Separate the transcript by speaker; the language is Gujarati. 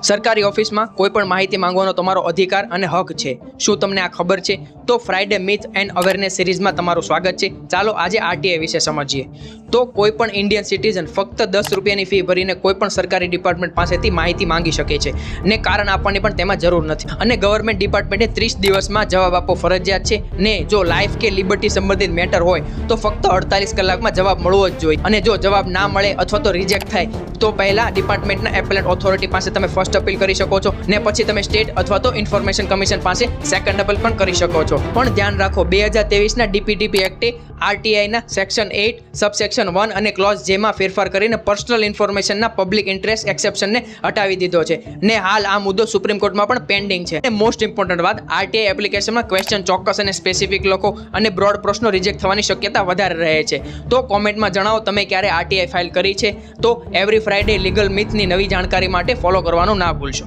Speaker 1: સરકારી ઓફિસમાં કોઈ પણ માહિતી માંગવાનો તમારો અધિકાર અને હક છે. શું તમને આ ખબર છે? તો ફ્રાઇડે મિથ એન્ડ અવેરનેસ સિરીઝમાં તમારું સ્વાગત છે. ચાલો આજે આરટીઆઈ વિશે સમજીએ. તો કોઈ પણ ઇન્ડિયન સિટીઝન ફક્ત 10 રૂપિયાની ફી ભરીને કોઈ પણ સરકારી ડિપાર્ટમેન્ટ પાસેથી માહિતી માંગી શકે છે ને કારણ આપવાની પણ તેમાં જરૂર નથી. અને ગવર્મેન્ટ ડિપાર્ટમેન્ટે 30 દિવસમાં જવાબ આપવો ફરજિયાત છે ને જો લાઈફ કે લિબર્ટી સંબંધિત મેટર હોય તો ફક્ત 48 કલાકમાં જવાબ મળવો જ જોઈએ. અને જો જવાબ ના મળે અથવા તો રિજેક્ટ થાય તો પહેલા ડિપાર્ટમેન્ટના એપેલેટ ઓથોરિટી પાસે તમે ફર્સ્ટ અપીલ કરી શકો છો ને પછી તમે સ્ટેટ અથવા તો ઇન્ફોર્મેશન કમિશન પાસે સેકન્ડ અપીલ પણ કરી શકો છો. પણ ધ્યાન રાખો, 2023ના ડીપીડીપી એક્ટે આરટીઆઈના સેક્શન 8 સબસેક્શન 1 અને ક્લોઝ જેમાં ફેરફાર કરીને પર્સનલ ઇન્ફોર્મેશનના પબ્લિક ઇન્ટરેસ્ટ એક્સેપ્શનને હટાવી દીધો છે ને હાલ આ મુદ્દો સુપ્રીમ કોર્ટમાં પણ પેન્ડિંગ છે. અને મોસ્ટ ઇમ્પોર્ટન્ટ વાત, આરટીઆઈ એપ્લિકેશનમાં ક્વેશ્ચન ચોક્કસ અને સ્પેસિફિક લખો અને બ્રોડ પ્રશ્નો રિજેક્ટ થવાની શક્યતા વધારે રહે છે. તો કોમેન્ટમાં જણાવો તમે ક્યારે આરટીઆઈ ફાઇલ કરી છે. તો એવરી ફ્રાઇડે લીગલ મિથની નવી જાણકારી માટે ફોલો કરવાનું ના ભૂલશો.